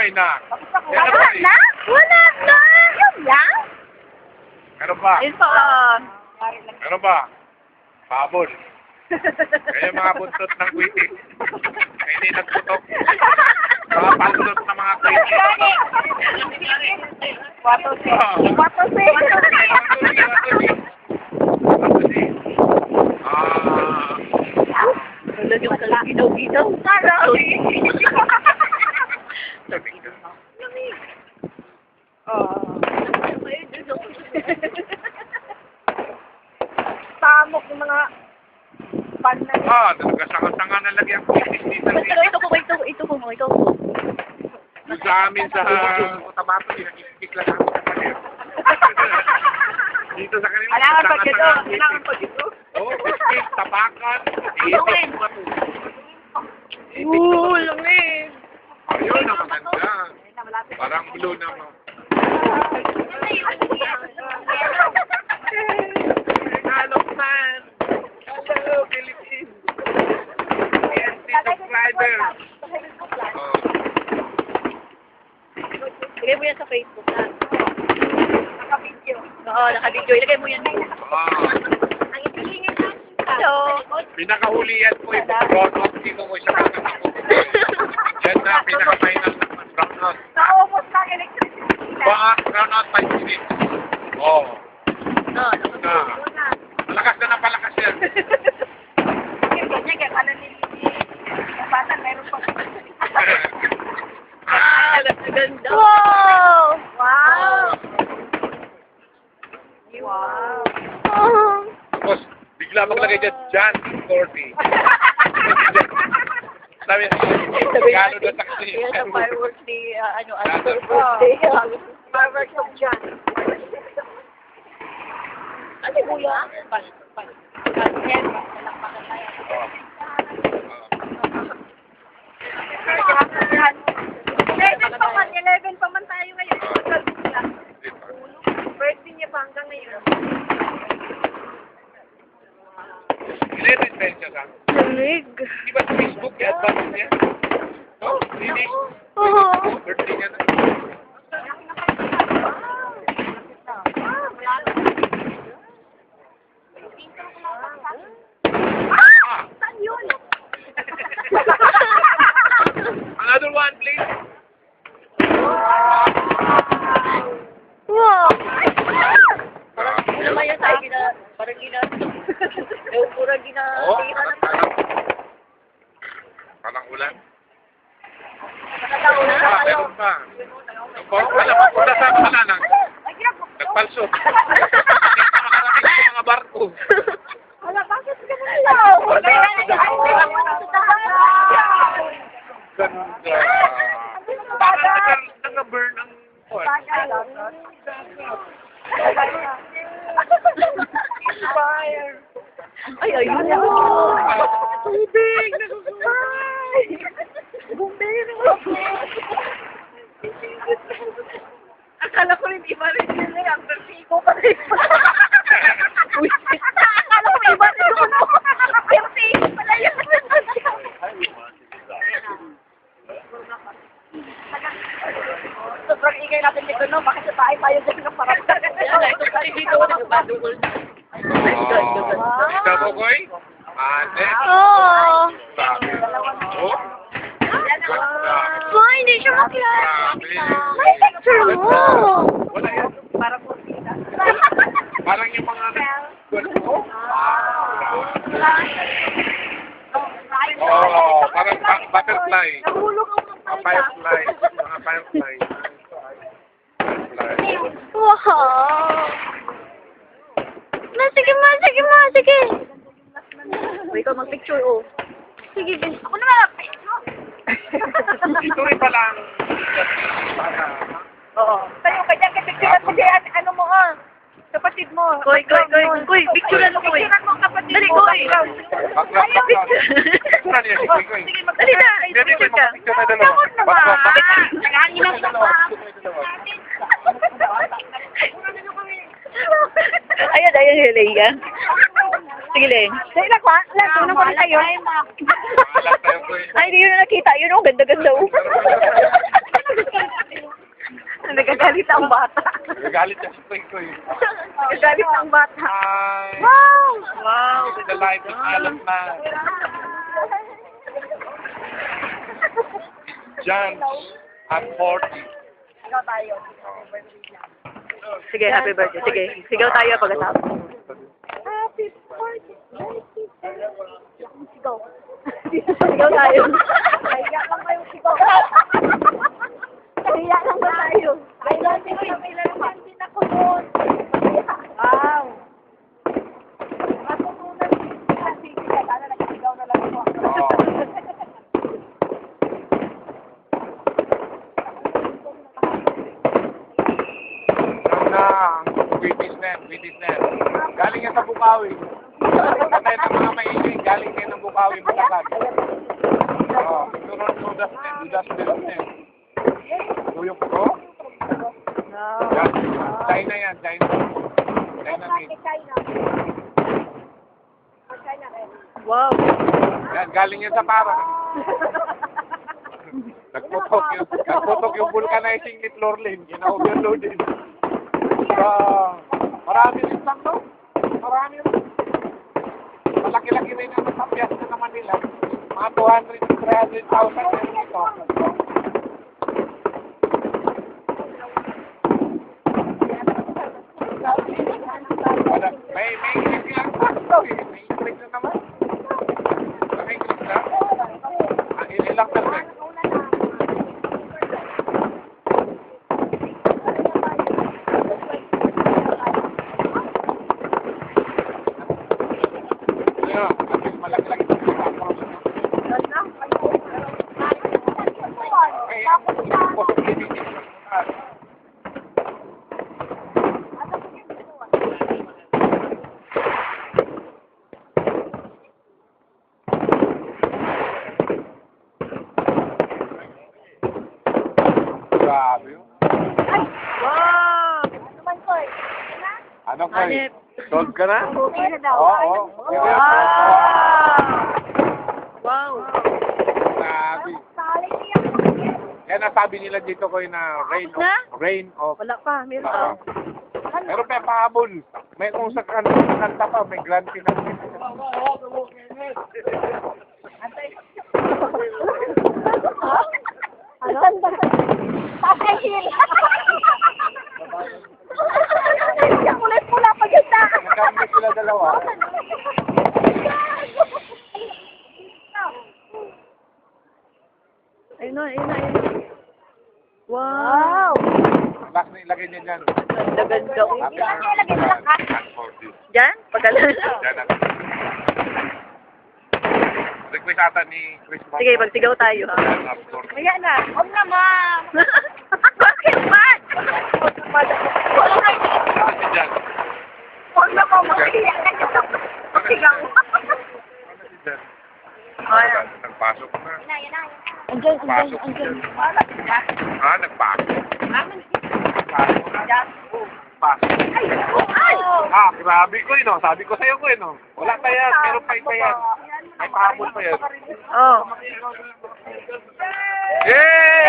kumain na. Wala na? Wala na? Yun lang? Ano ba? Ayun po. Ano ba? Pabol. Kaya mga buntot ng kwitik. Kaya hindi nagputok. Mga palulot na mga kwitik. Tulog yung kalaginaw-ginaw. Samok yung mga pan na talaga sanga-sanga na lagi ang kwitik dito. Ito po. Sa amin sa Cotabato, pinakikik lang ako sa kanil. Dito sa kanila, Kailangan pa dito. Oo, kikik, tapakan, itik, Lamig. ayun ang maganda. Parang blue naman. Hello, man. Hello, Philippines. PNC subscriber. Ilagay mo yan sa Facebook na. Naka-video. Oo, naka-video. Ilagay mo yan. Hello. Pinakahulihan ko yung brownout. Dito ko siya kakatapo. Yan na, pinaka-final na brownout. Naubos ng electricity. Baka brownout 5 minutes. Oo. No. Na. Malakas na palakas yan. Ganyan, kaya pala yung bata, meron pa. Ganda. Wow! Wow! Tapos, bigla maglagay dyan, John 40. Sabi niya, gano'n na taxi. Yan ang fireworks ni, John birthday. Fireworks of John. Ano po yan? Yan. Malakpakan tayo. Hindi, 11 pa man tayo ngayon. Birthday niya pa hanggang ngayon. 11 pesos ha? Lamig. Di ba sa Facebook yan? Advance niya? Oh, hindi. Birthday niya na. Saan yun? Another one, please. Wow! Ah, Ano ba yan tayo parang yung pura Oo, parang ulan. Meron pa. Wala sa pala nagpalso. Nakarating sa mga barko. Wala, bakit ka na lang? Ganda. Parang nag-burn ang oil. Fire. Ay, ayun na. Tubig! Naguguhay! Bumbero! Akala ko rin iba rin sila yan. Persiko pa rin. Uy, Akala ko iba rin yun. Persiko pala yun. Sobrang ingay natin dito, no? Bakit sa tayo tayo dyan ng parang ito pa rin dito ako nagbadugol. Ikaw po, Koy? Ate? Oo. Sabi. Oh? Boy, hindi siya makilala. Grabe. May picture mo. Wala yan. para po sila. Parang yung mga oh, parang butterfly. Nahulog ako ng Mga firefly. Mga firefly. Firefly. Wow. Sige. Uy, ikaw mag-picture, oh. Sige, Ako naman, Ito rin pala ang oo. Tayo ka dyan, kapicturan mo dyan, ano mo, kapatid mo. Koy, picturean mo, Koy. Picturean mo ang kapatid Dali, mo. Koy. Picture niya, sige, Koy. Sige, Dali na, picture ka. Picture na dalawa. Takot naman. Naghahangi lang sa Ayan, Leia. Sige, Len. Dahil ako, tunong ko rin tayo. Wala tayo, Koy. Ay, hindi yun na nakita. Yun, oh, ganda-ganda, oh. Nagagalit ang bata. Nagagalit siya sa Koy. Nagagalit ang bata. Hi! Wow! Wow! The light is yellow na. John at 40. Ikaw tayo. Sige, happy birthday. Sige, sigaw tayo pagkatapos. Happy birthday. Sigaw. Sigaw tayo. Kaya lang kayo sigaw. Kaya lang ba tayo? I love you. May lalaman din ako doon. Wow. Matutunan din. Sige, sana nagsigaw na lang ako. Oo. British na. Galing yan sa Bukawi. Kanay ng mga maingay, galing yan ng Bukawi, Bulacan. Oo, turun Dudas na. Tuyok ko? Yan. China yan, China. China meat. Wow. Yan, galing yan sa Parang. Nagputok yung vulcanizing ni Florlin, gina-overloaded. Marami rin lang, no? Marami rin. Malaki-laki rin ang nasapyas na naman nila. Mga 200,000 rin ito. May English lang pa ito eh. May English na naman. May English na? Ang ilang percent. Malaki-laki ito. Grabe yun. Wow. Ano ko Hanip. Sold ka na? Okay na daw. Oo. Wow. Wow. Grabe. Yan ang sabi nila dito ko na rain of Wala pa, meron pa. Pero may pahabol. May kung sa kanta pa, may grand finale. Ano? Tatay Hill. Ang kulay-pula pa yun na. Nagkamit sila dalawa. Ayun na, ayun na, ayun na. Wow. Wow. Last na ilagay niya dyan. Ganda-ganda. Happy Ilagay mo lang, ha? birthday. Diyan? Pagkalan. Dyan ang request ata ni Chris Mark. Sige, magsigaw tayo. Dyan ang birthday. Kaya na. Huwag na, ma'am. Bakit man? Wala na. Kasi dyan. Huwag na po. Mag-iyak na siya. Mag-sigaw. Ano si dyan? Ayan. Nagpasok na. Andiyan, Pasok andiyan. dyan. Wala. Ah, nagpasok. Amin. Pasok na. Diyan. Pasok. Ay! Ay! Ah, grabe ko no. Sabi ko sa'yo ko no. Wala pa yan. Meron pa isa yan. May pahabol pa yan. Oh. Yay!